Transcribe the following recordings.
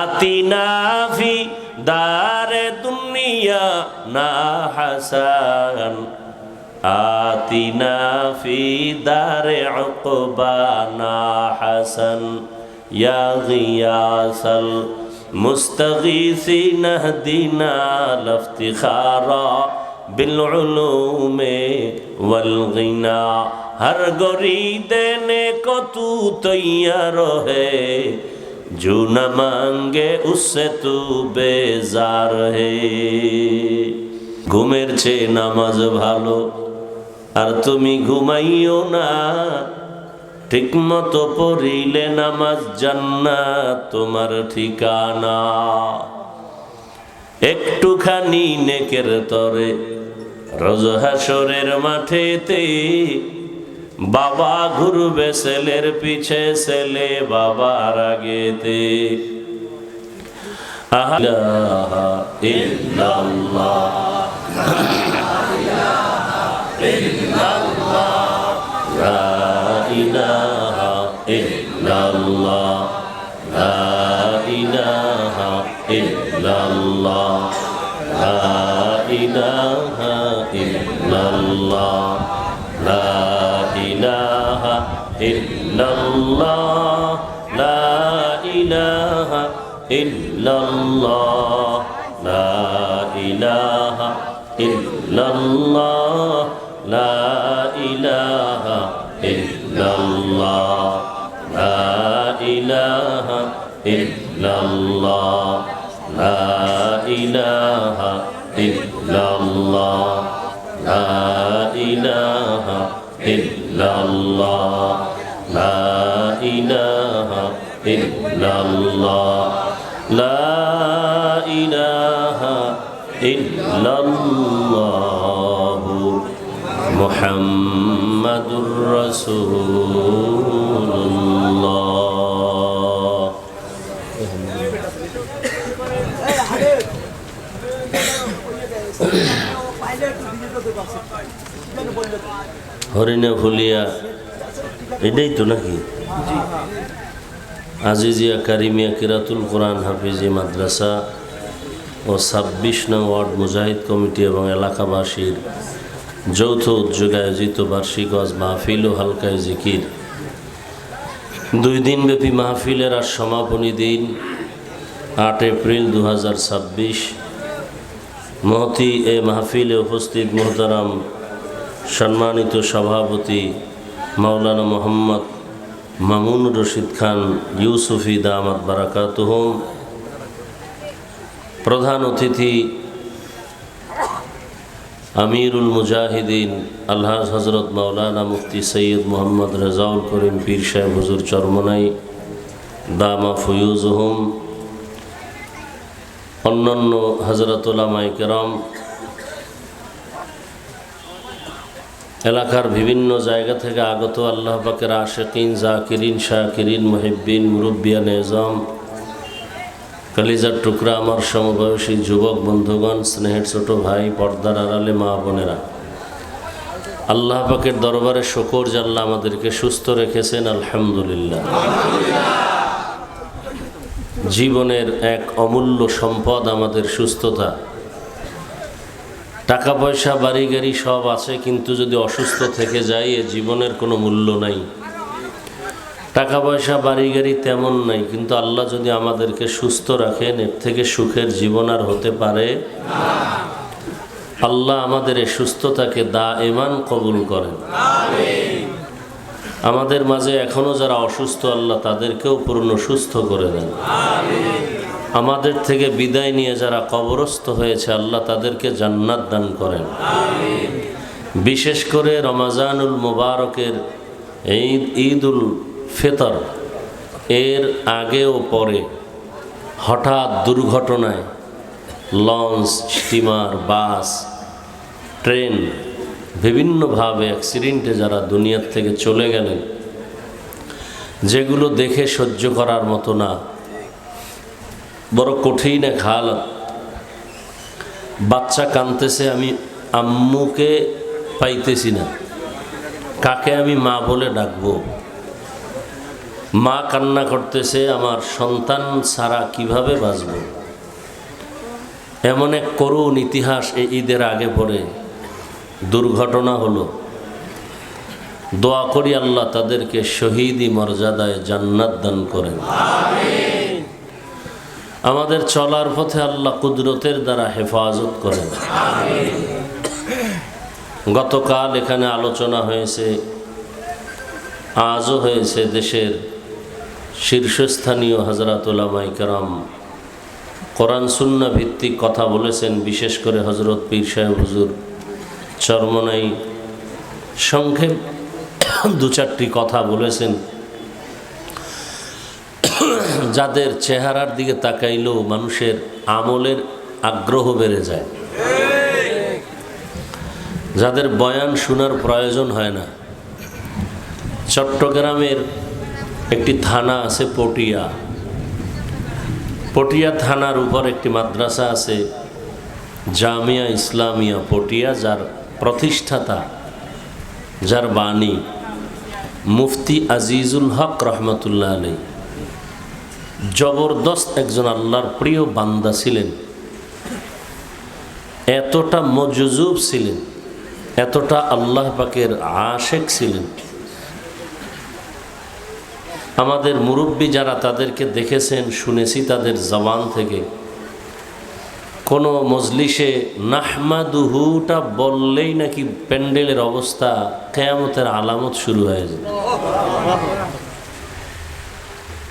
আতিনা ফি দারে দুনিয়া না হাসান আতিনা ফি দারে উকবা না হাসান ইয়া গিয়াসাল মুস্তাগীসিন ইহদিনা লিফতিখারা বিল উলুমে ওয়াল গিনা हर गोरी देने को तू तैयार है जो न मांगे उससे तू बेजार है ঘুমের চেয়ে নামাজ ভালো আর তুমি ঘুমাইও না ঠিক মতো পড়িলে নামাজ জান্নাত তোমার ঠিকানা একটুখানি নেকের তরে রোজ হাসরের মাঠেতে বাবা ঘুরবে ছেলের পিছে ছেলে বাবার আগেতে ইলাহা ইল্লাল্লাহ লা ইলাহা ইল্লাল্লাহ লা ইলাহা ইল্লাল্লাহ লা ইলাহা ইল্লাল্লাহ লা ইলাহা ইল্লাল্লাহ লা ইলাহা ইল্লাল্লাহ লা ইলাহা ইল্লাল্লাহ লা ইলাহা ইল্লাল্লাহ লা ইলাহা ইল্লাল্লাহ লা ইলাহা ইল্লাল্লাহ লা ইলাহা ইল্লাল্লাহ লা ইলাহা ইল্লাল্লাহ লা ইলাহা ইল্লাল্লাহ মুহাম্মাদুর রাসূলুল্লাহ। হরিণে ফুলিয়া এটাই তো নাকি আজিজিয়া কারিমিয়া কিরাতুল কোরআন হাফিজি মাদ্রাসা ও ২৬ নং ওয়ার্ড মুজাহিদ কমিটি এবং এলাকাবাসীর যৌথ উদ্যোগে আয়োজিত বার্ষিক ওয়াজ মাহফিল ও হালকায় জিকির 2 দিনব্যাপী মাহফিলের আজ সমাপনী দিন ৮ এপ্রিল ২০২৬। মহতি এ মাহফিলে উপস্থিত মোহতারাম সম্মানিত সভাপতি মাওলানা মোহাম্মদ মামুন রশিদ খান ইউসুফি দামাত বারাকাতুহুম, প্রধান অতিথি আমিরুল মুজাহিদিন আলহাজ হজরত মাওলানা মুফতি সৈয়দ মোহাম্মদ রেজাউল করিম পীর সাহেব হুজুর চরমনাই দামা ফুয়ুজহুম, অন্যান্য হযরত উলামায়ে কেরাম, এলাকার বিভিন্ন জায়গা থেকে আগত আল্লাহ পাকের আশিকিন জাকিরিন শাকিরিন মুহিব্বিন মুরব্বিয়ান এজাম, কলিজার টুকরা আমার সমবয়সী যুবক বন্ধুগণ, স্নেহের ছোট ভাই, পর্দার আড়ালে মা বোনেরা, আল্লাহ পাকের দরবারে শুকর যে আল্লাহ আমাদেরকে সুস্থ রেখেছেন, আলহামদুলিল্লাহ। জীবনের এক অমূল্য সম্পদ আমাদের সুস্থতা। টাকা পয়সা বাড়ি গাড়ি সব আছে, কিন্তু যদি অসুস্থ থেকে যায় এ জীবনের কোনো মূল্য নাই। টাকা পয়সা বাড়ি গাড়ি তেমন নাই, কিন্তু আল্লাহ যদি আমাদেরকে সুস্থ রাখেন এর থেকে সুখের জীবন আর হতে পারে না। আল্লাহ আমাদের এই সুস্থতাকে দাইমান কবুল করেন, আমিন। আমাদের মাঝে এখনো যারা অসুস্থ আল্লাহ তাদেরকেও পূর্ণ সুস্থ করে দেন, আমিন। আমাদের থেকে বিদায় নিয়ে যারা কবরস্থ হয়েছে আল্লাহ তাদেরকে জান্নাত দান করেন, আমিন। বিশেষ করে রমাজানুল মুবারকের ঈদুল ফিতর এর আগে ও পরে হঠাৎ দুর্ঘটনায় লঞ্চ, স্টিমার, বাস, ট্রেন বিভিন্নভাবে অ্যাক্সিডেন্টে যারা দুনিয়ার থেকে চলে গেলেন, যেগুলো দেখে সহ্য করার মতো না, বড় কঠিন এক হালত। বাচ্চা কাঁদতেছে, আমি আম্মুকে পাইতেছি না, কাকে আমি মা বলে ডাকবো। মা কান্না করতেছে, আমার সন্তান ছাড়া কিভাবে বাঁচব। এমন এক করুণ ইতিহাস এই ঈদের আগে পরে দুর্ঘটনা হলো। দোয়া করি আল্লাহ তাদেরকে শহীদি মর্যাদায় জান্নাত দান করেন। আমাদের চলার পথে আল্লাহ কুদরতের দ্বারা হেফাজত করেন। গতকাল এখানে আলোচনা হয়েছে, আজও হয়েছে। দেশের শীর্ষস্থানীয় হযরত উলামায়ে কেরাম কোরআন সুন্নাহ ভিত্তিক কথা বলেছেন। বিশেষ করে হযরত পীর সাহেব হুজুর চরমনাই সংক্ষেপ দু চারটি কথা বলেছেন, যাদের চেহারার দিকে তাকাইলেও মানুষের আমলের আগ্রহ বেড়ে যায়, যাদের বয়ান শোনার প্রয়োজন হয় না। চট্টগ্রামের একটি থানা আছে পটিয়া। পটিয়া থানার উপর একটি মাদ্রাসা আছে জামিয়া ইসলামিয়া পটিয়া, যার প্রতিষ্ঠাতা, যার বাণী মুফতি আজিজুল হক রহমতুল্লাহ আলাইহি জবরদস্ত একজন আল্লাহর প্রিয় বান্দা ছিলেন। এতটা মজজুব ছিলেন, এতটা আল্লাহ পাকের আশেক ছিলেন। আমাদের মুরব্বী যারা তাদেরকে দেখেছেন, শুনেছি তাদের জবান থেকে, কোনো মজলিসে নাহমাদুহুটা বললেই নাকি প্যান্ডেলের অবস্থা কিয়ামতের আলামত শুরু হয়ে যায়।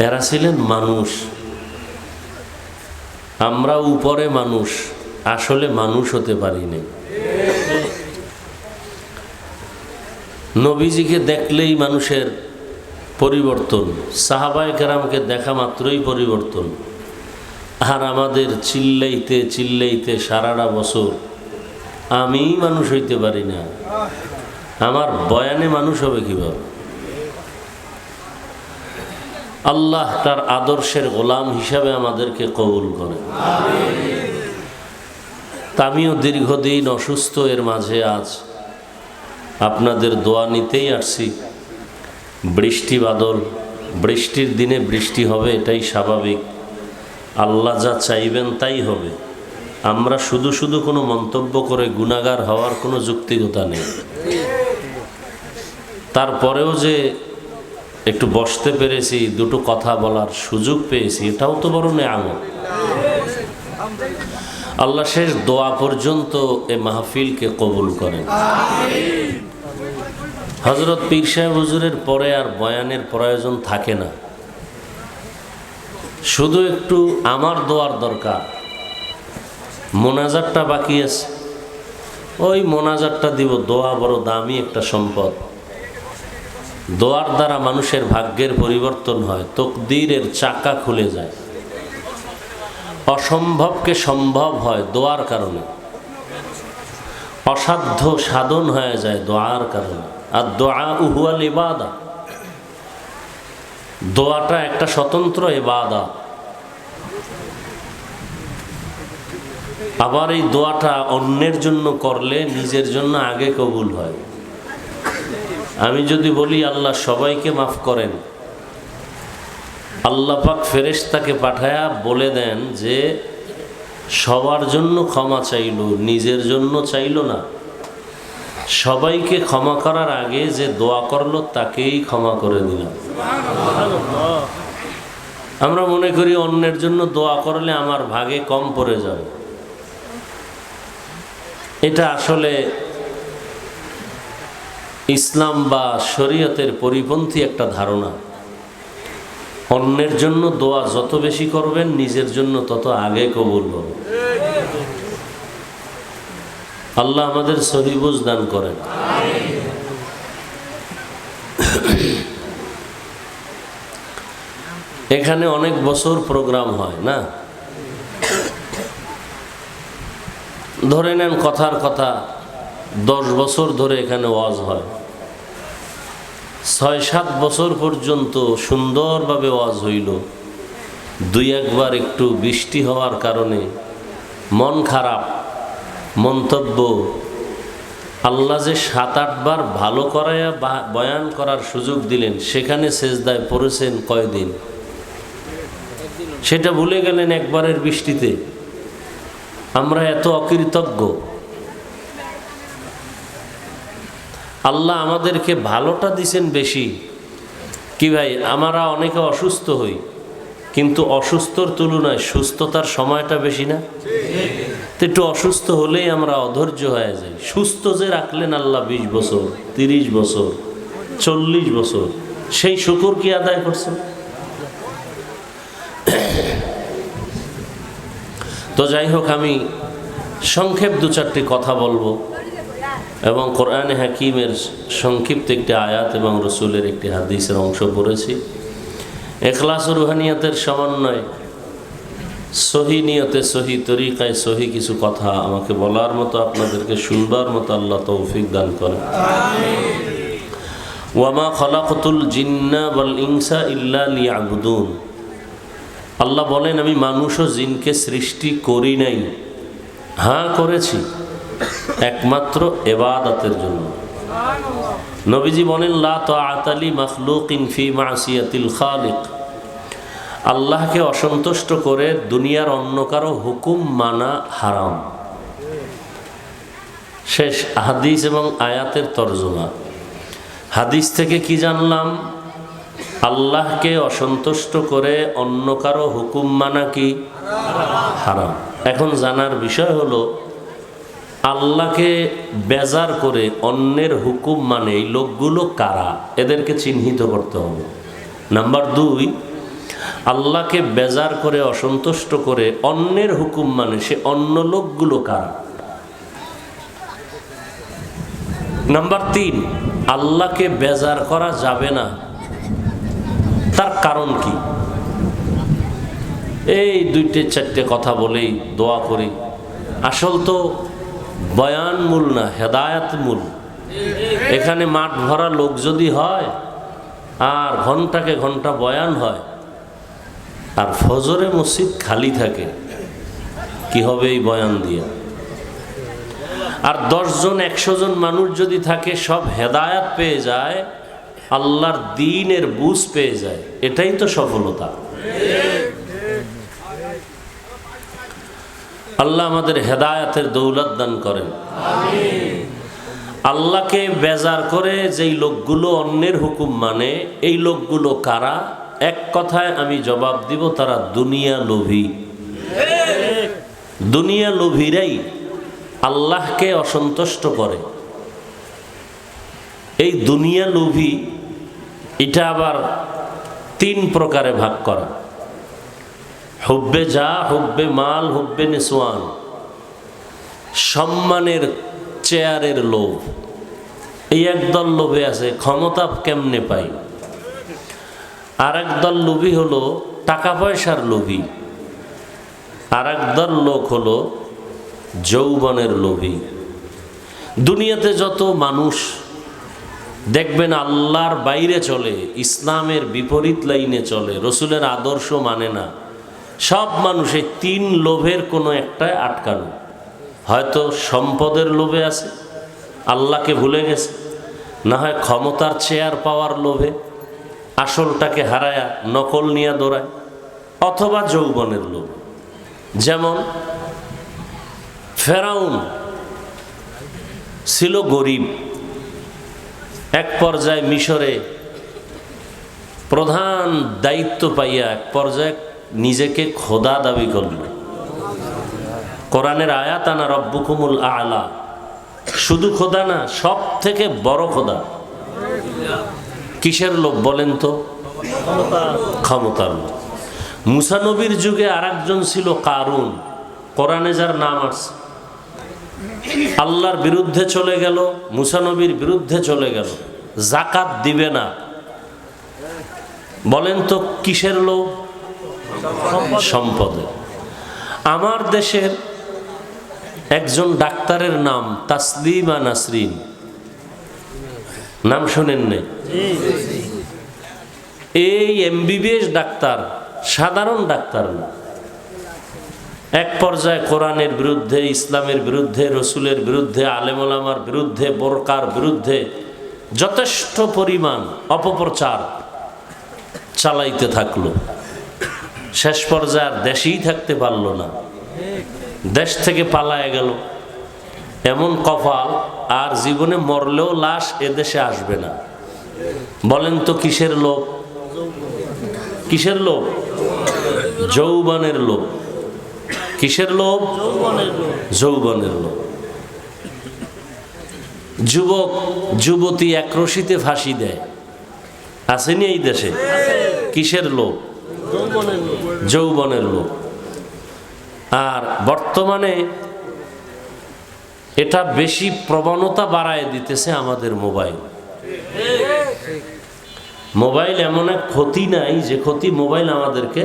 এরা ছিলেন মানুষ, আমরা উপরে মানুষ, আসলে মানুষ হতে পারিনি। নবীজিকে দেখলেই মানুষের পরিবর্তন, সাহাবায়ে কেরামকে দেখা মাত্রই পরিবর্তন। আর আমাদের চিল্লাইতে চিল্লাইতে সারাটা বছর আমি মানুষ হইতে পারি না, আমার বয়ানে মানুষ হবে কিভাবে? আল্লাহ তার আদর্শের গোলাম হিসাবে আমাদেরকে কবুল করেন। আমিও দীর্ঘদিন অসুস্থ, এর মাঝে আজ আপনাদের দোয়া নিতেই আসছি। বৃষ্টি বাদল, বৃষ্টির দিনে বৃষ্টি হবে, এটাই স্বাভাবিক। আল্লাহ যা চাইবেন তাই হবে। আমরা শুধু শুধু কোনো মন্তব্য করে গুনাহগার হওয়ার কোনো যুক্তিকতা নেই। তারপরেও যে একটু বসতে পেরেছি, দুটো কথা বলার সুযোগ পেয়েছি, এটাও তো বড় নেয়ামত। আল্লাহ শেষ দোয়া পর্যন্ত এ মাহফিলকে কবুল করেন। হযরত পীর সাহেব হুজুরের পরে আর বয়ানের প্রয়োজন থাকে না, শুধু একটু আমার দোয়ার দরকার। মোনাজাতটা বাকি আছে, ওই মোনাজাতটা দিব। দোয়া বড় দামি একটা সম্পদ। দোয়ার দ্বারা মানুষের ভাগ্যের পরিবর্তন হয়, তকদীরের চাকা খুলে যায়, অসম্ভবকে সম্ভব হয় দোয়ার কারণে, অসাধ্য সাধন হয়ে যায় দোয়ার কারণে। আর দোয়া হুয়াল ইবাদা, দোয়াটা একটা স্বতন্ত্র ইবাদত। আবার এই দোয়াটা অন্যের জন্য করলে নিজের জন্য আগে কবুল হয়। আমি যদি বলি আল্লাহ সবাইকে মাফ করেন, আল্লাহ পাক ফেরেশতাকে পাঠায়া বলে দেন যে সবার জন্য ক্ষমা চাইলো, নিজের জন্য চাইলো না। সবাইকে ক্ষমা করার আগে যে দোয়া করলো তাকেই ক্ষমা করে দিলাম। আমরা মনে করি অন্যের জন্য দোয়া করলে আমার ভাগে কম পড়ে যাবে। এটা আসলে ইসলাম বা শরীয়তের পরিপন্থী একটা ধারণা। অন্যের জন্য দোয়া যত বেশি করবেন, নিজের জন্য তত আগে কবুল হবে। আল্লাহ আমাদের সহি বুঝ দান করেন। এখানে অনেক বছর প্রোগ্রাম হয় না, ধরে নেন কথার কথা 10 বছর ধরে এখানে ওয়াজ হয়। 6-7 বছর পর্যন্ত সুন্দরভাবে ওয়াজ হইল। 2-1 বার একটু বৃষ্টি হওয়ার কারণে মন খারাপ, মন্তব্য, আল্লাহ যে 7-8 বার ভালো করায়া বয়ান করার সুযোগ দিলেন, সেখানে সেজদায় পড়েছেন কয়দিন? সেটা ভুলে গেলেন একবারের বৃষ্টিতে। আমরা এত অকৃতজ্ঞ। আল্লাহ আমাদেরকে ভালোটা দিছেন বেশি। কি ভাই, আমরা অনেকে অসুস্থ হই, কিন্তু অসুস্থর তুলনায় সুস্থতার সময়টা বেশি না? তো একটু অসুস্থ হলেই আমরা অধৈর্য হয়ে যাই। সুস্থ যে রাখলেন আল্লাহ 20 বছর, 30 বছর, 40 বছর, সেই শুকর কি আদায় করছেন? তো যাই হোক, আমি সংক্ষেপ 2-4টি কথা বলবো এবং কোরআনে হাকিমের সংক্ষিপ্ত একটি আয়াত এবং রসুলের একটি হাদিসের অংশ পড়েছি। ইখলাস ও রুহানিয়াতের সমন্বয়, সহি নিয়তে, সহি তরিকায়, সহি কিছু কথা আমাকে বলার মতো, আপনাদেরকে শুনবার মতো আল্লাহ তৌফিক দান করেন। ওয়ামা খালাকতুল জিন্না ওয়াল ইনসা ইল্লা লিয়াবুদুন। আল্লাহ বলেন, আমি মানুষ ও জিনকে সৃষ্টি করি নাই, হ্যাঁ করেছি একমাত্র ইবাদতের জন্য। নবীজি বলেন, লা তাআতা লি মাখলুকিন ফি মাসিয়াতিল খালিক। আল্লাহকে অসন্তুষ্ট করে দুনিয়ার অন্য কারো হুকুম মানা হারাম। শেষ হাদিস এবং আয়াতের তরজমা। হাদিস থেকে কি জানলাম? আল্লাহকে অসন্তুষ্ট করে অন্য কারো হুকুম মানা কি হারাম। এখন জানার বিষয় হলো, আল্লাহকে বেজার করে অন্যের হুকুম মানে এই লোকগুলো কারা, এদেরকে চিহ্নিত করতে হবে। নাম্বার 2, আল্লাহকে বেজার করে অসন্তুষ্ট করে অন্যের হুকুম মানে সে অন্য লোকগুলো কারা। নাম্বার 3, আল্লাহকে বেজার করা যাবে না, তার কারণ কি? এই 2-4টে কথা বলেই দোয়া করি। আসল তো বয়ান মূল না, হেদায়াত মূল। এখানে মাঠ ভরা লোক যদি হয় আর ঘন্টাকে ঘন্টা বয়ান হয় আর ফজরে মসজিদ খালি থাকে, কি হবে এই বয়ান দিয়ে? আর 10 জন 100 জন মানুষ যদি থাকে, সব হেদায়াত পেয়ে যায়, আল্লাহর দ্বীনের বুঝ পেয়ে যায়, এটাই তো সফলতা। আল্লাহ আমাদের হেদায়াতের দৌলত দান করেন। আল্লাহকে বেজার করে যেই লোকগুলো অন্যের হুকুম মানে, এই লোকগুলো কারা? এক কথায় আমি জবাব দিব, তারা দুনিয়া লোভী। দুনিয়া লোভীরাই আল্লাহকে অসন্তুষ্ট করে। এই দুনিয়া লোভী, এটা আবার 3 প্রকারে ভাগ করা: হুব্বে যা, হুব্বে মাল, হুব্বে নিসওয়ান। সম্মানের, চেয়ারের লোভ। এই একদল লোভে আছে ক্ষমতা কেমনে পাই। আর একদল লোভী হলো টাকা পয়সার লোভী। আর একদল লোক হলো যৌবনের লোভী। দুনিয়াতে যত মানুষ দেখবেন আল্লাহর বাইরে চলে, ইসলামের বিপরীত লাইনে চলে, রসুলের আদর্শ মানে না, সব মানুষ এই 3 লোভের কোনো একটায় আটকানো। হয়তো সম্পদের লোভে আছে, আল্লাহকে ভুলে গেছে, না হয় ক্ষমতার চেয়ার পাওয়ার লোভে আসলটাকে হারায়া নকল নিয়ে দৌড়ায়, অথবা যৌবনের লোভ। যেমন ফেরাউন ছিল গরিব, এক পর্যায়ে মিশরে প্রধান দায়িত্ব পাইয়া এক পর্যায়ে নিজেকে খোদা দাবি করল। কোরআনের আয়াত, আনা রব্বুকুমুল আলা। শুধু খোদা না, সব থেকে বড় খোদা। কিসের লোভ বলেন তো? ক্ষমতার লোভ। মুসা নবীর যুগে আরেকজন ছিল কারুন, কোরআনে যার নাম আছে। আল্লাহর বিরুদ্ধে চলে গেল, মুসা নবীর বিরুদ্ধে চলে গেল, যাকাত দিবে না। বলেন তো কিসের লোভ? সম্পদের। আমার দেশের একজন ডাক্তারের নাম তাসলিমা নাসরিন, নাম শোনেন নাই? এই MBBS ডাক্তার, সাধারণ ডাক্তার না। এক পর্যায়ে কোরআনের বিরুদ্ধে, ইসলামের বিরুদ্ধে, রসুলের বিরুদ্ধে, আলেম ওলামার বিরুদ্ধে, বোরকার বিরুদ্ধে যথেষ্ট পরিমাণ অপপ্রচার চালাইতে থাকলো। শেষ পর্যায়ে আর দেশেই থাকতে পারলো না, দেশ থেকে পালায় গেল। এমন কপাল, আর জীবনে মরলেও লাশ এদেশে আসবে না। বলেন তো কিসের লোভ? কিসের লোভ? যৌবনের লোভ। কিসের লোভ? যৌবনের লোভ। যুবক যুবতী একরশিতে ফাঁসি দেয়, আসেনি এই দেশে? কিসের লোভ? যৌবনের লোভ। আর বর্তমানে এটা বেশি প্রবণতা বাড়ায় দিতেছে আমাদের মোবাইল। মোবাইল এমন এক ক্ষতি নাই যে ক্ষতি মোবাইল আমাদেরকে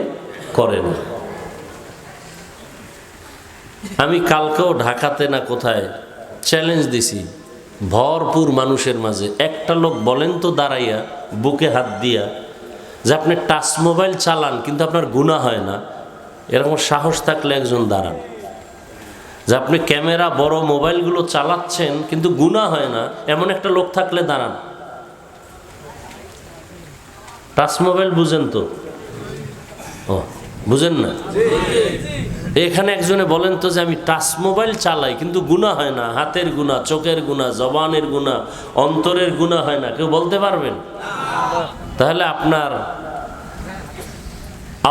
করে না। আমি কালকেও ঢাকাতে না কোথায় চ্যালেঞ্জ দিছি ভরপুর মানুষের মাঝে, একটা লোক বলেন তো দাঁড়াইয়া বুকে হাত দিয়া যে আপনি টাচ মোবাইল চালান কিন্তু আপনার গুনাহ হয় না, এরকম সাহস থাকলে একজন দাঁড়ান। যে আপনি ক্যামেরা বড় মোবাইলগুলো চালাচ্ছেন কিন্তু গুনাহ হয় না, এমন একটা লোক থাকলে দাঁড়ান। টাচ মোবাইল বুঝেন তো? ও বুঝেন না? এখানে একজনে বলেন তো যে আমি টাচ মোবাইল চালাই কিন্তু গুনাহ হয় না, হাতের গুনাহ, চোখের গুনাহ, জবানের গুনাহ, অন্তরের গুনাহ হয় না, কেউ বলতে পারবেন? তাহলে আপনার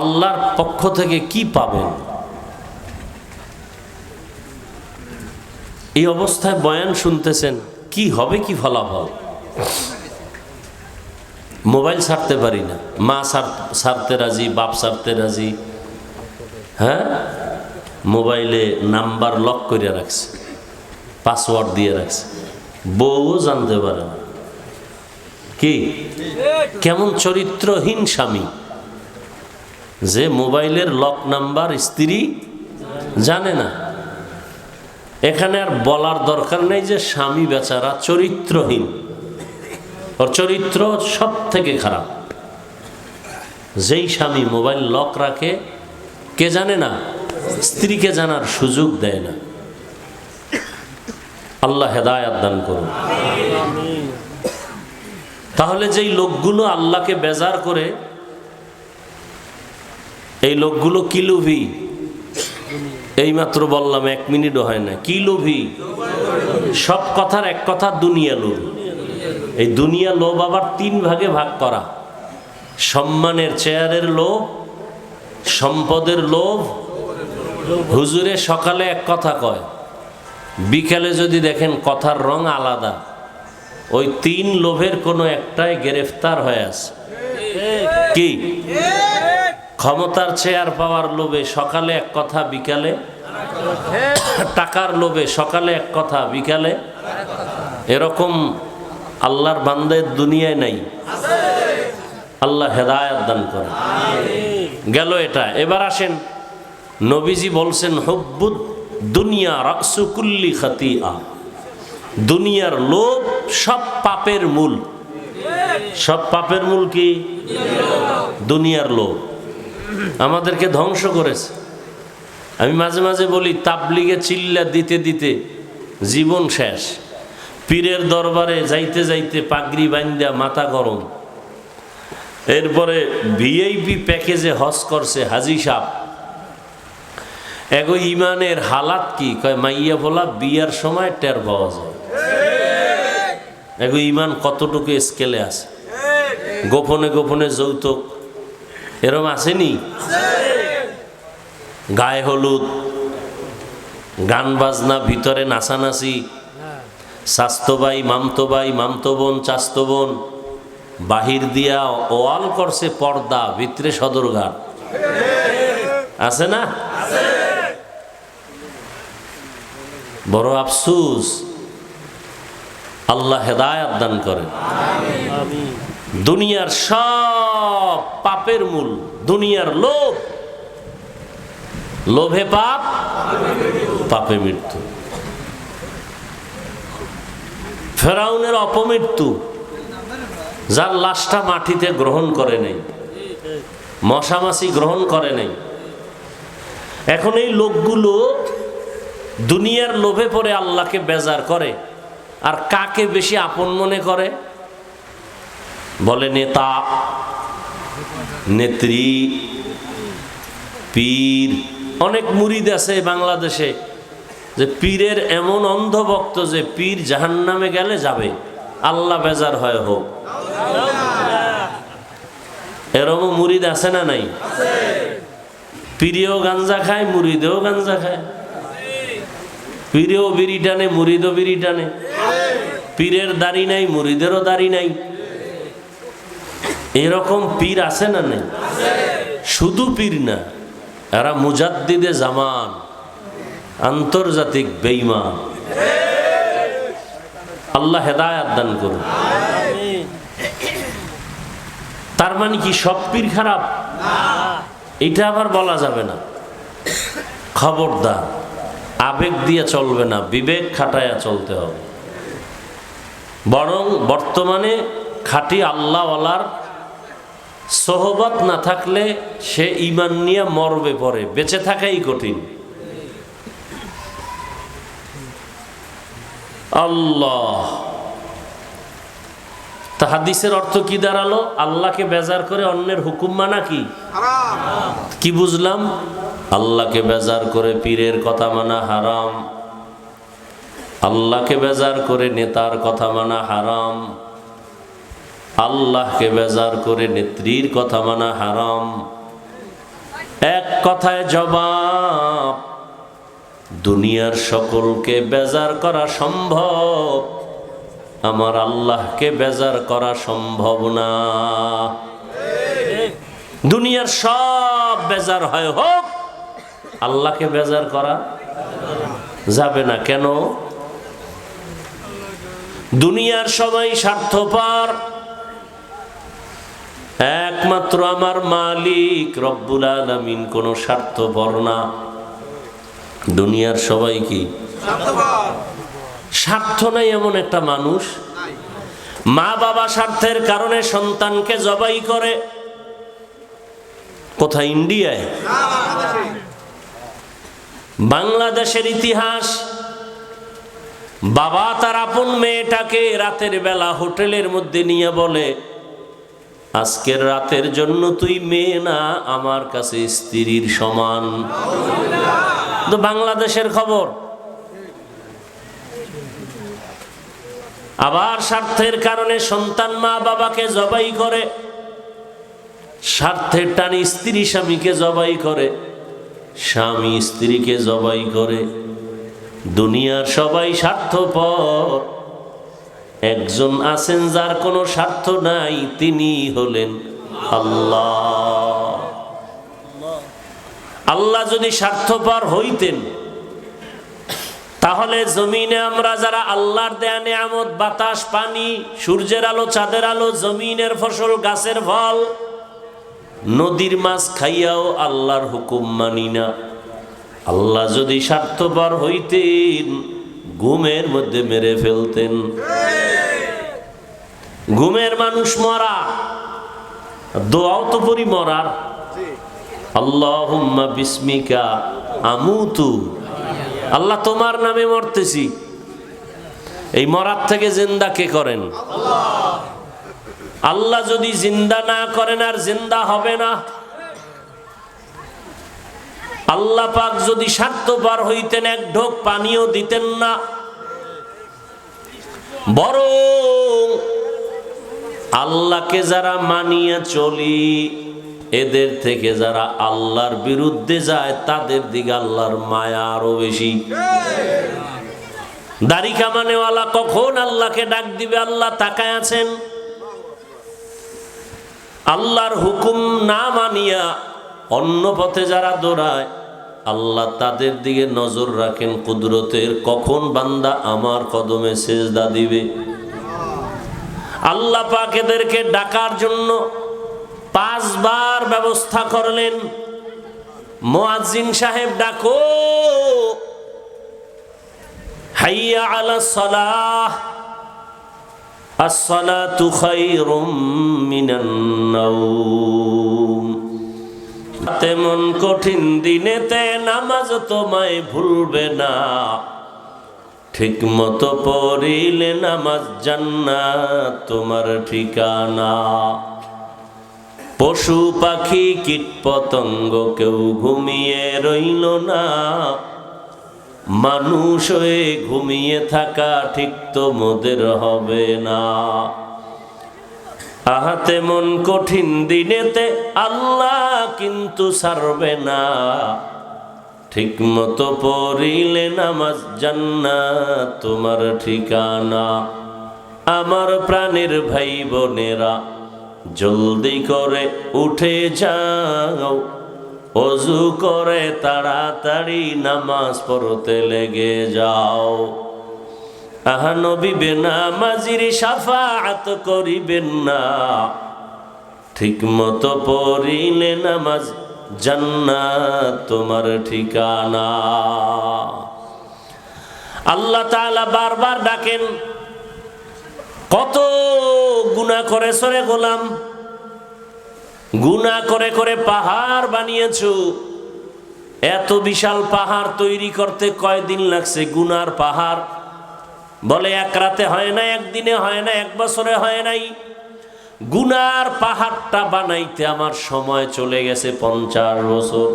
আল্লাহর পক্ষ থেকে কি পাবেন? এই অবস্থায় বয়ান শুনতেছেন, কি হবে, কি ফলাফল? মোবাইল ছাড়তে পারি না, মা ছাড়তে রাজি, বাপ ছাড়তে রাজি। হ্যাঁ, মোবাইলে নাম্বার লক করে রাখছে, পাসওয়ার্ড দিয়ে রাখছে, বউও জানতে পারে না। কি কেমন চরিত্রহীন স্বামী যে মোবাইলের লক নাম্বার স্ত্রী জানে না। এখানে আর বলার দরকার নেই যে স্বামী বেচারা চরিত্রহীন, ওর চরিত্র সব থেকে খারাপ। যেই স্বামী মোবাইল লক রাখে, কে জানে না? স্ত্রীকে জানার সুযোগ দেয় না। আল্লাহ হেদায়েত দান করুন। তাহলে যেই লোকগুলো আল্লাহকে বেজার করে, এই লোকগুলো কি লোভী? এইমাত্র বললাম, 1 মিনিটও হয় না। কি লোভী? সব কথার এক কথা দুনিয়া লোভ। এই দুনিয়া লোভ আবার 3 ভাগে ভাগ করা: সম্মানের চেয়ারের লোভ, সম্পদের লোভ। হুজুরে সকালে এক কথা কয়, বিকালে যদি দেখেন কথার রং আলাদা। ওই 3 লোভের কোনো একটাই গ্রেফতার হয়ে আছে। কি? ক্ষমতার চেয়ার পাওয়ার লোভে সকালে এক কথা, বিকালে টাকার লোভে সকালে এক কথা, বিকালে। এরকম আল্লাহর বান্দার দুনিয়ায় নাই। আল্লাহ হেদায়েত দান করে। গেল এটা। এবার আসেন, নবীজি বলছেন হুব্বুদ দুনিয়া রাসু কুল্লি খাতিআ। দুনিয়ার লোভ সব পাপের মূল। সব পাপের মূল কি? দুনিয়ার লোভ আমাদেরকে ধ্বংস করেছে। আমি মাঝে মাঝে বলি, তাবলিগে চিল্লা দিতে দিতে জীবন শেষ। পীরের দরবারে যাইতে যাইতে পাগড়ি বান্ধা মাথা গরম। এরপরে ভিআইপি প্যাকেজে হজ করছে হাজি সাহেব। এগো ইমানের হালাত কি? কয় মাইয়া বলা বিয়ার সময় টের পাওয়া যায়। এগো ইমান কতটুকু স্কেলে আছে। গোপনে গোপনে যৌতুক এরম আসেনি? গায়ে হলুদ, গান বাজনা, ভিতরে নাচানাচি, স্বাস্থ্য ভাই, মামতো ভাই, মামতো বোন, চাস্তো বোন, বাহির দিয়া ওয়াল করছে পর্দা, ভিতরে সদরঘাট। আছে না? বড় আফসোস। আল্লাহ হেদায়েত দান করেন। দুনিয়ার সব পাপের মূল দুনিয়ার লোভ। লোভে পাপ, পাপে মৃত্যু। ফেরাউনের অপমৃত্যু, যার লাশটা মাটিতে গ্রহণ করে নাই, মশামাছি গ্রহণ করে নাই। এখন এই লোকগুলো দুনিয়ার লোভে পড়ে আল্লাহকে বেজার করে, আর কাকে বেশি আপন মনে করে? বলে নেতা, নেত্রী, পীর। অনেক মুরিদ আছে বাংলাদেশে যে পীরের এমন অন্ধভক্ত যে পীর জাহান্নামে গেলে যাবে, আল্লাহ বেজার হয় হোক। এরকম মুরিদ আছে না নাই? পীরেও গাঞ্জা খায়, মুরিদেও গাঞ্জা খায়। পীরেও বিড়ি টানে, মুরিদও বিড়ি টানে। পীরের দাড়ি নাই, মুরিদেরও দাড়ি নাই। এরকম পীর আছে না নাই? শুধু পীর না, এরা মুজাদ্দিদে জামান, আন্তর্জাতিক বেঈমান। আল্লাহ হেদায়েত দান করুন। তার মানে কি সব পীর খারাপ? এটা আবার বলা যাবে না। খবরদার, আবেগ দিয়ে চলবে না, বিবেক খাটায়া চলতে হবে। বরং বর্তমানে খাঁটি আল্লাহওয়ালার সোহবত না থাকলে সে ঈমান নিয়ে মরবে, পরে বেঁচে থাকাই কঠিন। আল্লাহ, তা হাদিসের অর্থ কি দাঁড়ালো? আল্লাহকে বেজার করে অন্যের হুকুম মানা কি? কি বুঝলাম? আল্লাহকে বেজার করে পীরের কথা মানা হারাম, আল্লাহকে বেজার করে নেতার কথা মানা হারাম, আল্লাহকে বেজার করে নেত্রীর কথা মানা হারাম। এক কথায় জবাব, দুনিয়ার সকলকে বেজার করা সম্ভব, আমার আল্লাহকে বেজার করা সম্ভব না। দুনিয়ার সব বেজার হয় হোক, আল্লাহকে বেজার করা যাবে না। কেন? দুনিয়ার সবাই স্বার্থপর, একমাত্র আমার মালিক রব্বুল আলামিন কোনো স্বার্থপর না। দুনিয়ার সবাই কি স্বার্থ নাই? এমন একটা মানুষ মা বাবা স্বার্থের কারণে সন্তানকে জবাই করে। কোথায়? ইন্ডিয়ায়। বাংলাদেশের ইতিহাস, বাবা তার আপন মেয়েটাকে রাতের বেলা হোটেলের মধ্যে নিয়ে বলে, আজকের রাতের জন্য তুই মেয়ে না, আমার কাছে স্ত্রীর সমান। তো বাংলাদেশের খবর। আবার স্বার্থের কারণে সন্তান মা বাবাকে জবাই করে, স্বার্থের টানে স্ত্রী স্বামীকে জবাই করে, স্বামী স্ত্রীকে জবাই করে। দুনিয়ার সবাই স্বার্থপর, একজন আছেন যার কোনো স্বার্থ নাই, তিনি হলেন আল্লাহ। আল্লাহ যদি স্বার্থপর হইতেন তাহলে জমিনে আমরা যারা আল্লাহর দেয়া নিয়ামত, বাতাস, পানি, সূর্যের আলো, চাঁদের আলো, জমিনের ফসল, গাছের ফল, নদীর মাছ খাইয়াও আল্লাহর হুকুম মানি না। আল্লাহ যদি স্বার্থপর হইতেন ঘুমের মধ্যে মেরে ফেলতেন। ঘুমের মানুষ মরা, দোয়াও তো পরি মরার। আল্লাহুম্মা বিসমিকা আমুতু, আল্লাহ তোমার নামে মরতেছি। এই মরার থেকে জিন্দা কে করেন? আল্লাহ যদি জিন্দা না করেন আর জিন্দা হবে না। আল্লাহ পাক যদি স্বার্থপর হইতেন এক ঢোক পানিও দিতেন না, বরং আল্লাহকে যারা মানিয়ে চলি এদের থেকে যারা আল্লাহর বিরুদ্ধে যায় তাদের দিকে আল্লাহর মায়া আরো বেশি। দাড়ি কামানেওয়ালা কখন আল্লাহকে ডাক দিবে আল্লাহ তাকায় আছেন। আল্লাহর হুকুম না মানিয়া অন্য পথে যারা দৌড়ায় আল্লাহ তাদের দিকে নজর রাখেন কুদরতের, কখন বান্দা আমার কদমে সেজদা দিবে। আল্লাহ পাক এদেরকে ডাকার জন্য 5 বার ব্যবস্থা করলেন। মুয়াজ্জিন সাহেব ডাকো, হাইয়া আলাস সালাহ, আসসালাতু খায়রুম মিনান নাওম। তেমন কঠিন দিনেতে নামাজ তোমায় ভুলবে না, ঠিক মতো পড়িলে নামাজ জান্নাত তোমার ঠিকানা। পশু পাখি কীট পতঙ্গ কেউ ঘুমিয়ে রইল না, মানুষ হয়ে ঘুমিয়ে থাকা ঠিক তোমাদের হবে না। আহা তেমন কঠিন দিনেতে আল্লাহ কিন্তু ছাড়বে না, ঠিক মতো পড়িলে নামাজ জান্নাত তোমার ঠিকানা। আমার প্রাণের ভাই বোনেরা জলদি করে উঠে যাও, ওযু করে তাড়াতাড়ি নামাজ পড়তে লেগে যাও। আহা নবী বেনামাজির শাফাআত করিবেন না, ঠিক মতো পড়িলে নামাজ জান্নাত তোমার ঠিকানা। আল্লাহ তাআলা বারবার ডাকেন, কত গুনাহ করেছ রে গোলাম, গুনাহ করে করে পাহাড় বানিয়েছো। এত বিশাল পাহাড় তৈরি করতে কয়দিন লাগছে? গুনার পাহাড় বলে এক রাতে হয় না, একদিনে হয় না, এক বছরে হয় নাই। গুনার পাহাড়টা বানাইতে আমার সময় চলে গেছে 50 বছর,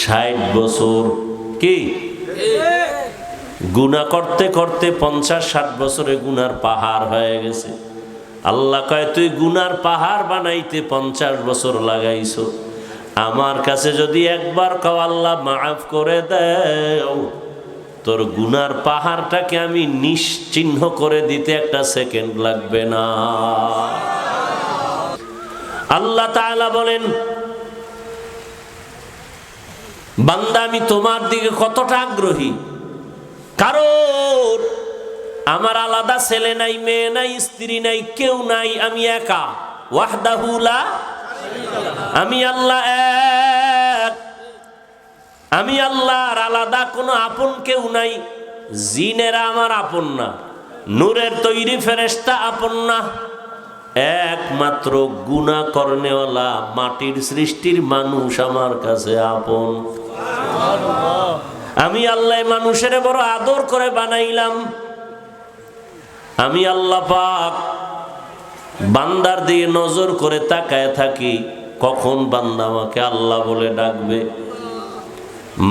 60 বছর। কি গুনাহ করতে করতে 50-60 বছরে গুনার পাহাড় হয়ে গেছে। আল্লাহ কয়, তুই গুনার পাহাড় বানাইতে 50 বছর লাগাইছো, আমার কাছে যদি একবার কও আল্লাহ মাফ করে দেও, তোর গুনার পাহাড়টাকে আমি নিশ্চিহ্ন করে দিতে একটা সেকেন্ড লাগবে না। আল্লাহ তাআলা বলেন, বান্দা আমি তোমার দিকে কতটা আগ্রহী, কারণ আমার আলাদা ছেলে নাই, মেয়ে নাই, স্ত্রী নাই, কেউ নাই, আমি একা। ওয়াহদাহু লা, আমি আল্লাহ এক, আমি আল্লাহর আলাদা কোনো আপন কেউ নাই। জিনেরা আমার আপন না, নূরের তৈরি ফেরেশতা আপন না, একমাত্র গুনাহ করনেওয়ালা মাটির সৃষ্টির মানুষ আমার কাছে আপন। আমি আল্লাহ মানুষের বড় আদর করে বানাইলাম। আমি আল্লাহ পাক বান্দার দিয়ে নজর করে তাকায় থাকি, কখন বান্দা আমাকে আল্লাহ বলে ডাকবে।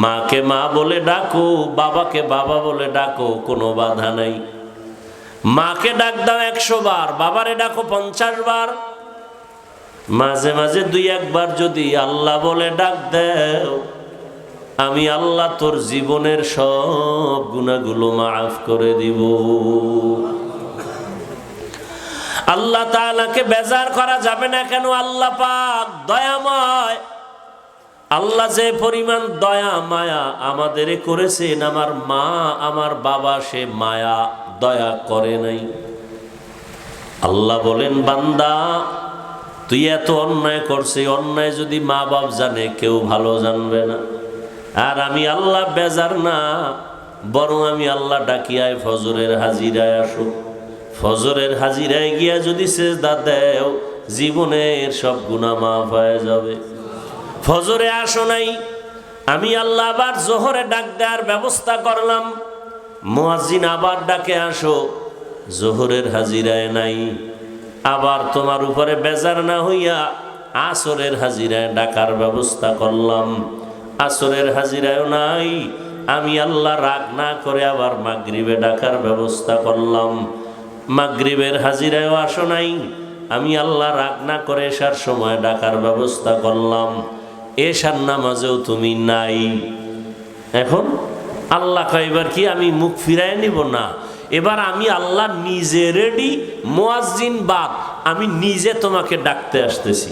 মাকে মা বলে ডাকো, বাবাকে বাবা বলে ডাকো, কোনো বাধা নাই। মাকে ডাক দাও 100 বার, বাবারে ডাকো 50 বার। মাঝে মাঝে 2-1 বার যদি আল্লাহ বলে ডাক দেও, আমি আল্লাহ তোর জীবনের সব গুনাহগুলো মাফ করে দিব। আল্লাহ তাআলাকে বেজার করা যাবে না কেন? আল্লাহ পাক দয়াময়। আল্লাহ যে পরিমাণ দয়া মায়া আমাদের করেছেন, আমার মা আমার বাবা সে মায়া দয়া করে নাই। আল্লাহ বলেন, বান্দা তুই এত অন্যায় করছিস, অন্যায় যদি মা বাপ জানে কেউ ভালো জানবে না। আর আমি আল্লাহ বেজার না, বরং আমি আল্লাহ ডাকিয়ায় ফজরের হাজিরায় আসো। ফজরের হাজিরায় গিয়া যদি সেজদা দেও, জীবনের সব গুনাহ মাফ হয়ে যাবে। ফজরে আসো নাই, আমি আল্লাহ আবার জোহরে ডাক দেওয়ার ব্যবস্থা করলাম। মুয়াজ্জিন আবার ডাকে আসো, জোহরের হাজিরায় নাই। আবার তোমার উপরে বেজার না হইয়া আসরের হাজিরায় ডাকার ব্যবস্থা করলাম। আসরের হাজিরায়ও নাই, আমি আল্লাহ রাগ না করে আবার মাগরিবে ডাকার ব্যবস্থা করলাম। মাগরিবের হাজিরায়ও আসো নাই, আমি আল্লাহ রাগ না করে এশার সময় ডাকার ব্যবস্থা করলাম। এশার নামাজেও তুমি নাই। এখন আল্লাহ কয়, এবার কি আমি মুখ ফিরাই নিব? না, এবার আমি আল্লাহ নিজে রেডি, মুয়াজ্জিন বাদ, আমি নিজে তোমাকে ডাকতে আসতেছি।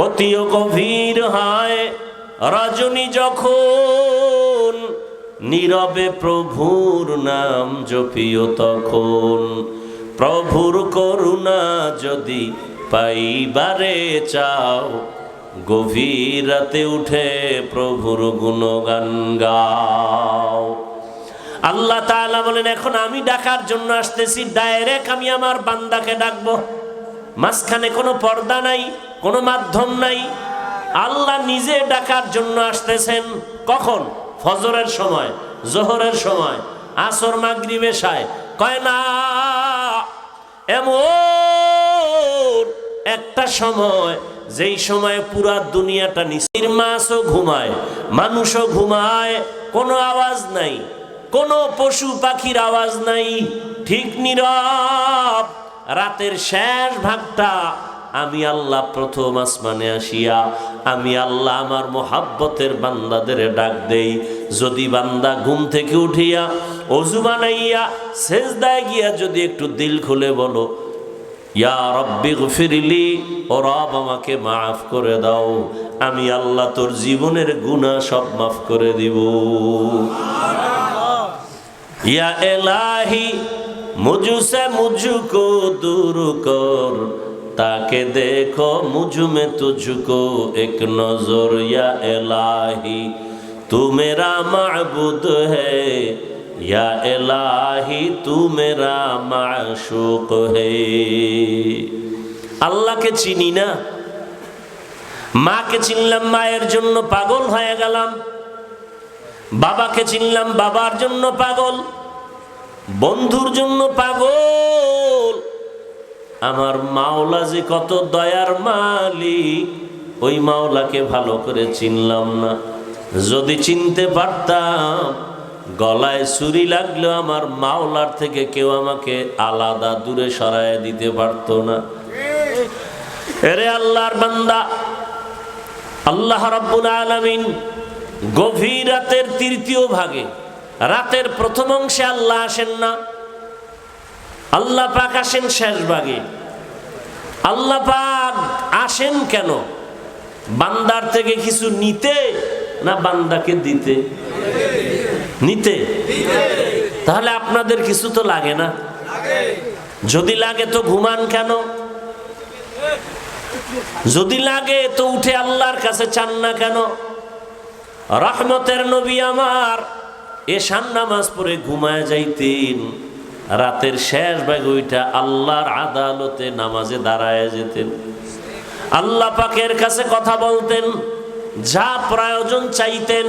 অতিও গভীর হয় রজনী যখন, নীরবে প্রভুর নাম জপিও তখন। প্রভুর করুণা যদি পাইবারে চাও, গভীর রাতে উঠে প্রভুর গুণগান গাও। আল্লাহ তাআলা বলেন, এখন আমি ডাকার জন্য আসতেছি, ডাইরেক্ট আমি আমার বান্দাকে ডাকবো। মাঝখানে কোনো পর্দা নাই, কোনো মাধ্যম নাই। আল্লাহ নিজে ডাকার জন্য আসতেছেন। কখন? ফজরের সময়, জোহরের সময়, আসর, মাগরিব, এশায়। কয় না, এমন একটা সময় যেই সময় পুরা দুনিয়াটা নিশ্চির, মাছও ঘুমায়, মানুষও ঘুমায়, কোনো আওয়াজ নাই, কোনো পশু পাখির আওয়াজ নাই, ঠিক নীরব। রাতের শেষ ভাগটা আমি আল্লাহ প্রথম আসমানে আসিয়া আমি আল্লাহ আমার মোহাব্বতের বান্দাদের ডাক দেই। যদি বান্দা ঘুম থেকে উঠিয়া অজু বানাইয়া সেজদায় গিয়া যদি একটু দিল খুলে বলো, ইয়া রব্বি গফিরলি, ও রব আমাকে মাফ করে দাও, আমি আল্লাহ তোর জীবনের গুনাহ সব মাফ করে দিব। ইয়া এলাহি মুঝসে মুঝকো দূর কর, তাকে দেখো মুঝ में तुझको एक नजर, या इलाही तू मेरा माबूद है, या इलाही तू मेरा माशूक है। আল্লাহকে চিনি না, মাকে চিনলাম, মায়ের জন্য পাগল হয়ে গেলাম, বাবাকে চিনলাম, বাবার জন্য পাগল, বন্ধুর জন্য পাগল। আমার মাওলা যে কত দয়ার মালিক, ওই মাওলাকে ভালো করে চিনলাম না। যদি চিনতে পারতাম, গলায় ছুরি লাগলেও আমার মাওলার থেকে কেউ আমাকে আলাদা দূরে সরায় দিতে পারতো না। এরে আল্লাহর বান্দা, আল্লাহ রাব্বুল আলামিন গভীর রাতের তৃতীয় ভাগে, রাতের প্রথম অংশে আল্লাহ আসেন না, আল্লাহ পাক আসেন শেষ ভাগে। আল্লাহ পাক আসেন কেন? বান্দার থেকে কিছু নিতে, না বান্দাকে দিতে? নিতে। তাহলে আপনাদের কিছু তো লাগে না? যদি লাগে তো ঘুমান কেন? যদি লাগে তো উঠে আল্লাহর কাছে চান না কেন? রহমতের নবী আমার এশার নামাজ পড়ে ঘুমায় যাইতেন, রাতের শেষ ভাগ ওইটা আল্লাহর আদালতে নামাজে দাঁড়ায় যেতেন, আল্লাহ পাকের কাছে কথা বলতেন, যা প্রয়োজন চাইতেন।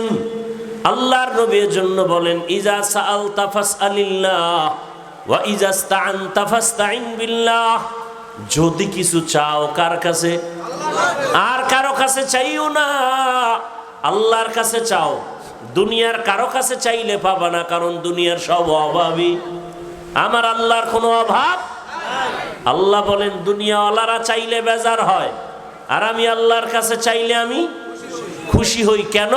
আল্লাহর নবীর জন্য বলেন, ইজা সাআলতা ফাসআলিল্লাহ ওয়া ইজা ইসতাআনতা ফাসতাইন বিল্লাহ। যদি কিছু চাও কার কাছে? আর কারো কাছে চাইও না, আল্লাহর কাছে চাও। দুনিয়ার কারো কাছে চাইলে পাবা না, কারণ দুনিয়ার সব অভাবী, আমার আল্লাহর কোনো অভাব। আল্লাহ বলেন দুনিয়াওয়ালারা চাইলে বেজার হয়, আর আমি আল্লাহর কাছে চাইলে আমি খুশি হই। কেন?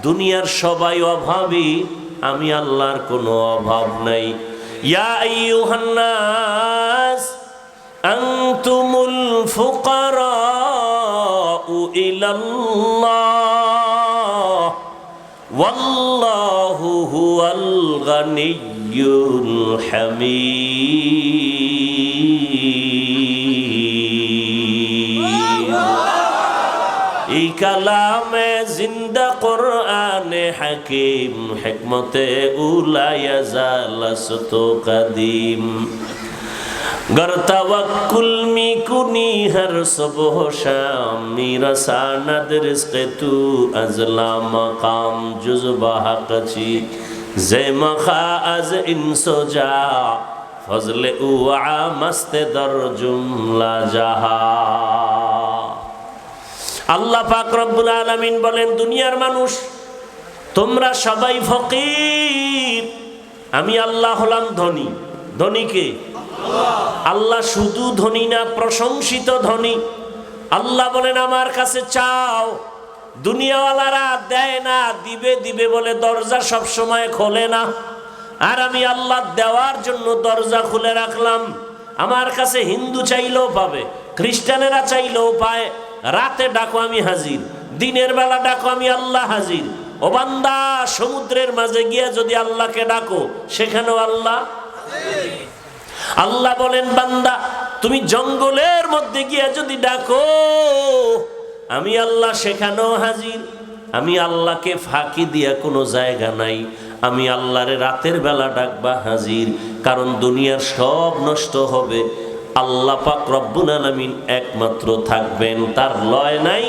দুনিয়ার সবাই অভাবী, আমি আল্লাহর কোনো অভাব নাই। ইয়া আইয়ুহান নাস আনতুমুল ফুকারাউ ইলাল্লাহ ওয়াল্লাহু হুয়াল গানিয়্যুল হামিদ। এই কালামে জিন্দা কোরআনে হাকিম, হিকমতে উলায়া জালাসতো কাদিম। गर तवक्कुल मी कुनी हर सुबह शाम, मेरा सानद रिज़्क़ तू अज़ला मकाम जुज़्बा हक़ची ज़े मखा अज़ इंसो जा फज़ले उआ मस्त दर जुमला जहा। আল্লাহ পাক রব্বুল আলামিন বলেন, দুনিয়ার মানুষ তোমরা সবাই ফকির, আমি আল্লাহ হলাম ধনী। ধনী কে? আল্লাহ শুধু ধনী না, প্রশংসিত ধনী। আল্লাহ বলেন আমার কাছে চাও। দুনিয়াওয়ালারা দেয় না, দিবে দিবে বলে দরজা সব সময় খোলে না, আর আমি আল্লাহ দেওয়ার জন্য দরজা খুলে রাখলাম। আমার কাছে হিন্দু চাইলেও পাবে, খ্রিস্টানেরা চাইলেও পায়। রাতে ডাকো আমি হাজির, দিনের বেলা ডাকো আমি আল্লাহ হাজির। ও বান্দা, সমুদ্রের মাঝে গিয়ে যদি আল্লাহকে ডাকো, সেখানেও আল্লাহ। আল্লাহ বলেন বান্দা, তুমি জঙ্গলের মধ্যে গিয়ে যদি ডাকো, আমি আল্লাহ সেখানেও হাজির। আমি আল্লাহকে ফাঁকি দিয়া কোনো জায়গা নাই। আমি আল্লাহরে রাতের বেলা ডাকবা হাজির, কারণ দুনিয়ার সব নষ্ট হবে, আল্লাহ পাক রব্বুল আলামিন একমাত্র থাকবেন, তার লয় নাই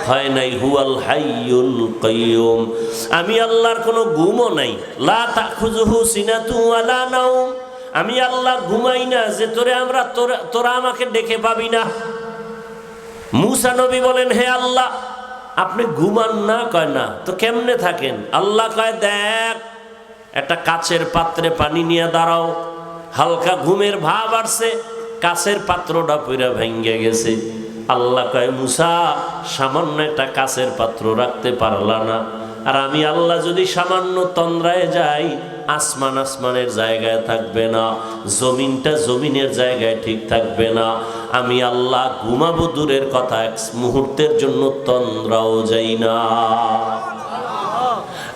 হয় নাই। হুয়াল হাইয়ুল কাইয়ুম, আমি আল্লাহর কোনো ঘুমও নাই। লা তাখুযুহু সিনাতু ওয়ালা নাওম, আমি আল্লাহ ঘুমাই না যে তোরা আমাকে ডেকে পাবি না। মূসা নবী বলেন, হে আল্লাহ আপনি ঘুমান না? কয় না। তো কেমনে থাকেন? আল্লাহ কয়, দেখ একটা কাচের পাত্রে পানি নিয়ে দাঁড়াও, হালকা ঘুমের ভাব আসছে, কাচের পাত্রটা পুরা ভেঙে গেছে। আল্লাহ কয়, মূসা সামান্য একটা কাচের পাত্র রাখতে পারলা না? আর আমি আল্লাহ যদি সামান্য তন্দ্রায় যাই, আসমান আসমানের জায়গায় থাকবে না, জমিনটা জমিনের জায়গায় ঠিক থাকবে না। আমি আল্লাহ ঘুমাবো দূরের কথা, এক মুহূর্তের জন্য তন্দ্রাও যাই না।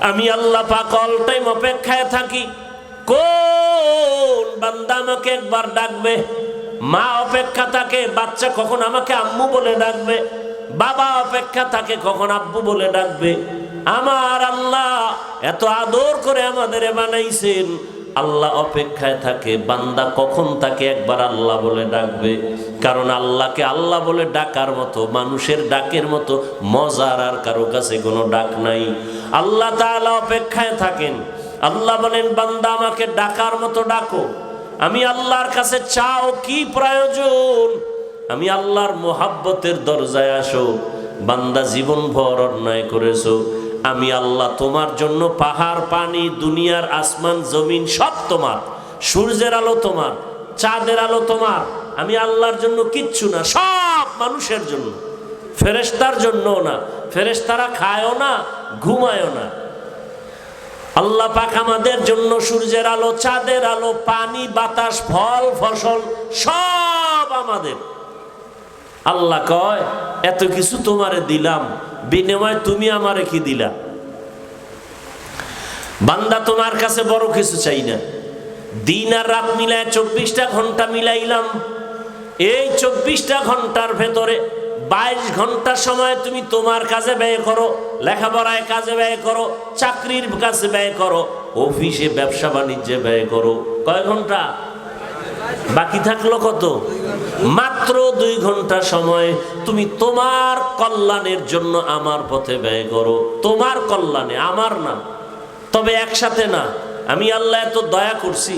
আমি আল্লাহ পাক অল টাইম অপেক্ষায় থাকি, কোন বান্দা আমাকে একবার ডাকবে। মা অপেক্ষা থাকে, বাচ্চা কখন আমাকে আম্মু বলে ডাকবে। বাবা অপেক্ষা থাকে, কখন আব্বু বলে ডাকবে। আমার আল্লাহ এত আদর করে আমাদের বানাইছেন, আল্লাহ অপেক্ষায় থাকে বান্দা কখন তাকে একবার আল্লাহ বলে ডাকবে। কারণ আল্লাহকে আল্লাহ বলে ডাকার মতো, মানুষের ডাকের মতো মজার আর কারো কাছে কোনো ডাক নাই। আল্লাহ তাআলা অপেক্ষায় থাকেন। আল্লাহ বলেন, বান্দা আমাকে ডাকার মতো ডাকো। আমি আল্লাহর কাছে চাও কি প্রয়োজন? আমি আল্লাহর মোহাব্বতের দরজায় আসো। বান্দা জীবন ভর অন্যায় করেছো, আমি আল্লাহ তোমার জন্য পাহাড় পানি, দুনিয়ার আসমান জমিন সব তোমার, সূর্যের আলো তোমার, চাঁদের আলো তোমার। আমি আল্লাহর জন্য কিচ্ছু না, সব মানুষের জন্য, ফেরেশতার জন্য না। ফেরেশতারা খায়ও না, ঘুমায়ও না। আল্লাহ পাক আমাদের জন্য সূর্যের আলো, চাঁদের আলো, পানি, বাতাস, ফল ফসল সব আমাদের। আল্লাহ কয়, এত কিছু তোমারে দিলাম, বিনিময়ে তুমি আমারে কি দিলা? বান্দা তোমার কাছে বড় কিছু চাই না। দিন আর রাত মিলায় 24টা ঘন্টা মিলাইলাম। এই 24টা ঘন্টার ভেতরে 22 ঘন্টা সময় তুমি তোমার কাজে ব্যয় করো, লেখাপড়ায় কাজে ব্যয় করো, চাকরির কাজে ব্যয় করো, অফিসে ব্যবসা বাণিজ্যে ব্যয় করো। কয় ঘন্টা? বাকি থাকলো কত? মাত্র 2 ঘন্টা সময় তুমি তোমার কল্যাণের জন্য আমার পথে ব্যয় করো। তোমার কল্যাণে, আমার না। তবে একসাথে না। আমি আল্লাহ এত দয়া করছি,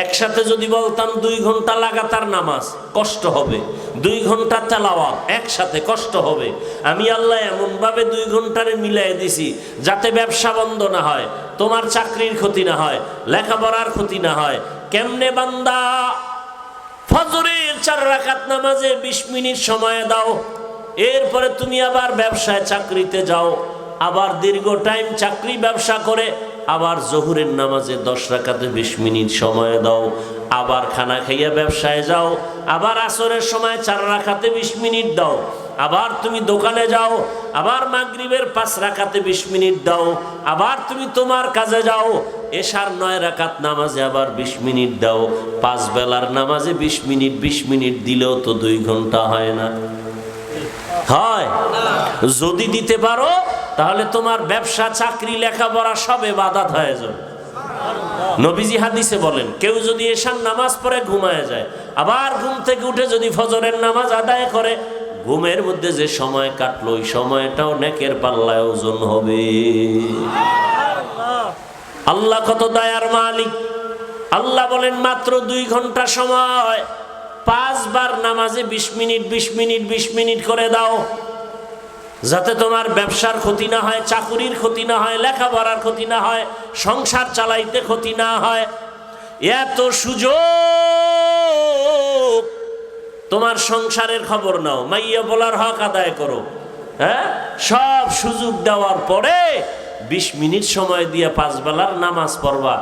একসাথে যদি বলতাম 2 ঘন্টা লাগাতার নামাজ, কষ্ট হবে। 2 ঘন্টা তেলাওয়াত একসাথে, কষ্ট হবে। আমি আল্লাহ এমনভাবে 2 ঘন্টারে মিলাই দিছি যাতে ব্যবসা বন্ধ না হয়, তোমার চাকরির ক্ষতি না হয়, লেখাপড়ার ক্ষতি না হয়। কেমনে বান্দা? ফজরের 4 রাকাত নামাজে 20 মিনিট সময় দাও, এরপরে তুমি আবার ব্যবসায় চাকরিতে যাও, আবার দীর্ঘ টাইম চাকরি ব্যবসা করে আবার জোহরের নামাজে 10 রাকাতে 20 মিনিট সময় দাও, আবার খানা খাইয়া ব্যবসায় যাও, আবার আসরের সময় 4 রাকাতে 20 মিনিট দাও, আবার তুমি দোকানে যাও, আবার মাগরিবের 5 রাকাতে 20 মিনিট দাও, আবার তুমি তোমার কাজে যাও, এশার 9 রাকাত নামাজে আবার 20 মিনিট দাও। 5 বেলার নামাজে 20 মিনিট 20 মিনিট দিলেও তো 2 ঘন্টা হয় না? হয়। যদি দিতে পারো তাহলে তোমার ব্যবসা, চাকরি, লেখাপড়া সবে বাধাত হয়ে যাবে। নবীজি হাদিসে বলেন, কেউ যদি এশার নামাজ পড়ে ঘুমায় যায়, আবার ঘুম থেকে উঠে যদি ফজরের নামাজ আদায় করে, ঘুমের মধ্যে যে সময় কাটলো ওই সময়টাও নেকের পাল্লায় ওজন হবে। আল্লাহ কত দয়ার মালিক। আল্লাহ বলেন, মাত্র 2 ঘন্টা সময় 5 বার নামাজে 20 মিনিট 20 মিনিট 20 মিনিট করে দাও, যাতে তোমার ব্যবসার ক্ষতি না হয়, চাকুরির ক্ষতি না হয়, লেখাপড়ার ক্ষতি না হয়, সংসার চালাইতে ক্ষতি না হয়। এত সুযোগ, তোমার সংসারের খবর নাও, মাইয়া বলার হক আদায় করো। হ্যাঁ, সব সুযোগ দেওয়ার পরে 20 মিনিট সময় দিয়ে 5 বেলার নামাজ পড়বা,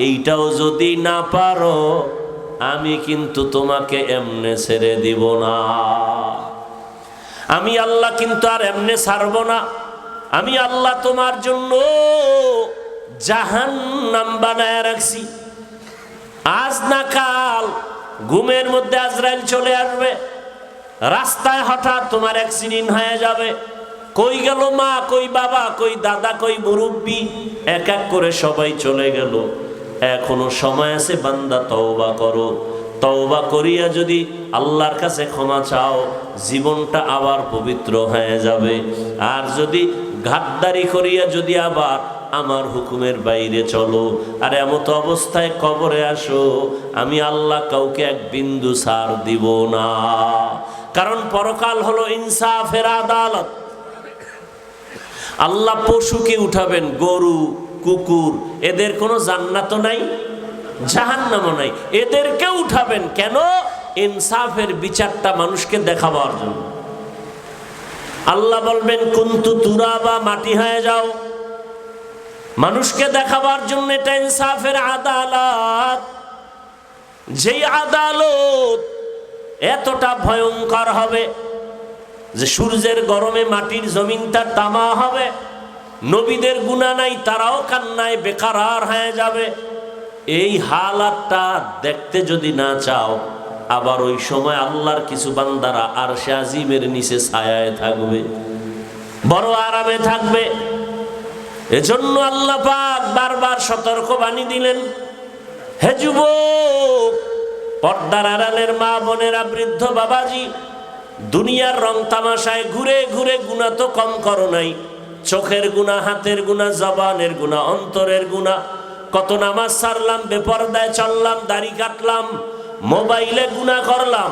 এইটাও যদি না পারো আমি কিন্তু তোমাকে এমনে ছেড়ে দিব না। আমি আল্লাহ কিন্তু আর এমনে ছাড়বো না। আমি আল্লাহ তোমার জন্য জাহান্নাম বানায় রাখছি। আজ না কাল ঘুমের মধ্যে আজরাইল চলে আসবে, রাস্তায় হঠাৎ তোমার অ্যাক্সিডেন্ট হয়ে যাবে। কই গেল মা, কই বাবা, কই দাদা, কই মুরব্বী, এক এক করে সবাই চলে গেল। এখনো সময় আছে, বান্দা তওবা করো। তওবা করিয়া যদি আল্লাহর কাছে ক্ষমা চাও, জীবনটা আবার পবিত্র হয়ে যাবে। আর যদি গাদ্দারি করিয়া যদি আবার আমার হুকুমের বাইরে চলো, আর এমত অবস্থায় কবরে আসো, আমি আল্লাহ কাউকে এক বিন্দু ছাড় দিব না। কারণ পরকাল হলো ইনসাফের আদালত। আল্লাহ পশুকে উঠাবেন, গরু, কুকুর, এদের কোনো জান্নাতও নাই, জাহান্নামও নাই, এদেরকে উঠাবেন কেন? ইনসাফের বিচারটা মানুষকে দেখাবার জন্য। আল্লাহ বলবেন কুনতু তুরাবা, মাটি হয়ে যাও, মানুষকে দেখাবার জন্য। এটা ইনসাফের আদালত। যেই আদালত এতটা ভয়ঙ্কর হবে যে সূর্যের গরমে মাটির জমিনটা তামা হবে। নবীদের গুনাহ নাই, তারাও কান্নায় বেকারার হয়ে যাবে। এই হালাতটা দেখতে যদি না চাও, আবার ওই সময় আল্লাহর কিছু বান্দারা আরশে আজিমের নিচে ছায়ায় থাকবে, বড় আরামে থাকবে। এজন্য আল্লাহ পাক বারবার সতর্ক বাণী দিলেন, হে যুবক, পর্দার আড়ালের মা বোনেরা, বৃদ্ধ বাবাজি, দুনিয়ার রং তামাশায় ঘুরে ঘুরে গুনাহ তো কম করো নাই। চোখের গুনাহ, হাতের গুনাহ, জবানের গুনাহ, অন্তরের গুনাহ। কত নামাজ ছাড়লাম, বেপরদায় চললাম, দাড়ি কাটলাম, মোবাইলে গুনাহ করলাম,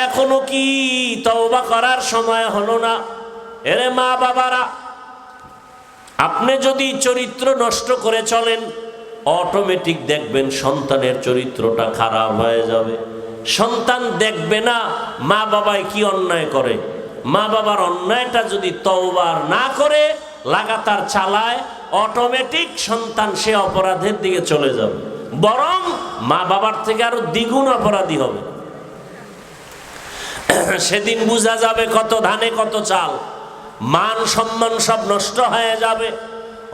এখনো কি তওবা করার সময় হলো না? এরে মা বাবারা, আপনি যদি চরিত্র নষ্ট করে চলেন, অটোমেটিক দেখবেন সন্তানের চরিত্রটা খারাপ হয়ে যাবে। সন্তান দেখবে না মা বাবায় কি অন্যায় করে, মা বাবার অন্যায়টা যদি তওবা না করে লাগাতার চালায়, অটোমেটিক সন্তান সে অপরাধের দিকে চলে যাবে, বরং মা বাবার থেকে আরো দ্বিগুণ অপরাধী হবে। সেদিন বোঝা যাবে কত ধানে কত চাল, মান সম্মান সব নষ্ট হয়ে যাবে।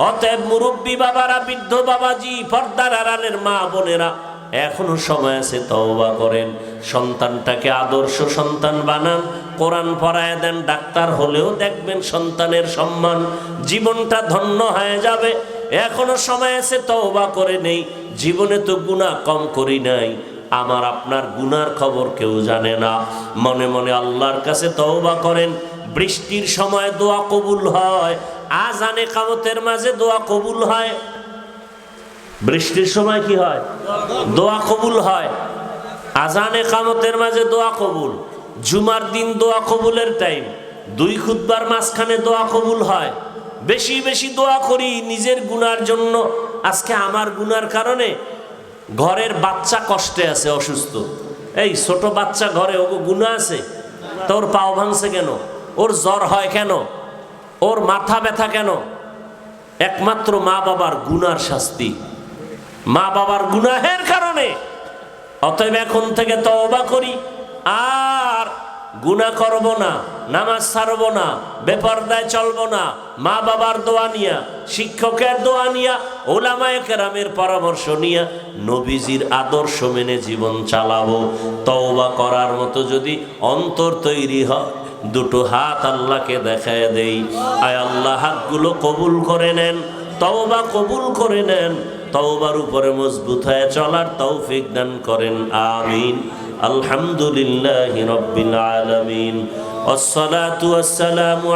অতএব মুরব্বী বাবারা, বৃদ্ধ বাবাজি, পর্দার আড়ালের মা বোনেরা, এখনো সময় আছে, তওবা করেন। সন্তানটাকে আদর্শ সন্তান বানান, কোরআন পড়ায় দেন, ডাক্তার হলেও দেখবেন সন্তানের সম্মান, জীবনটা ধন্য হয়ে যাবে। এখনো সময় আছে, তওবা করে নেই। জীবনে তো গুনাহ কম করি নাই, আমার আপনার গুনার খবর কেউ জানে না। মনে মনে আল্লাহর কাছে তওবা করেন। বৃষ্টির সময় দোয়া কবুল হয়, আজানে কামতের মাঝে দোয়া কবুল হয়। বৃষ্টির সময় কি হয়? দোয়া কবুল হয়। আজানে কামতের মাঝে দোয়া কবুল। জুমার দিন দোয়া কবুলের টাইম। দুই খুতবার মাঝখানে দোয়া কবুল হয়। বেশি বেশি দোয়া করি নিজের গুনার জন্য। আজকে আমার গুনার কারণে ঘরের বাচ্চা কষ্টে আছে, অসুস্থ। এই ছোট বাচ্চা ঘরে, ও গুনাহ আছে? তোর পাও ভাঙছে কেন? ওর জ্বর হয় কেন? ওর মাথা ব্যথা কেন? একমাত্র মা বাবার গুনার শাস্তি, মা বাবার গুনাহের কারণে। অতএব এখন থেকে তওবা করি, আর গুনাহ করব না, নামাজ ছাড়ব না, বেপরদায় চলব না, মা বাবার দোয়া নিয়া, শিক্ষকের দোয়া নিয়া, উলামায়ে কেরামের পরামর্শ নিয়া, নবীজির আদর্শ মেনে জীবন চালাবো। তওবা করার মতো যদি অন্তর তৈরি হয়, দুটো হাত আল্লাহকে দেখায় দেই, আয় আল্লাহ হাতগুলো কবুল করে নেন, তওবা কবুল করে নেন, তওবার উপরে মজবুত হয়ে চলার তৌফিক দান করেন, আমিন। আলহামদুলিল্লাহি রাব্বিল আলামিন, ওয়াসসালাতু ওয়াসসালামু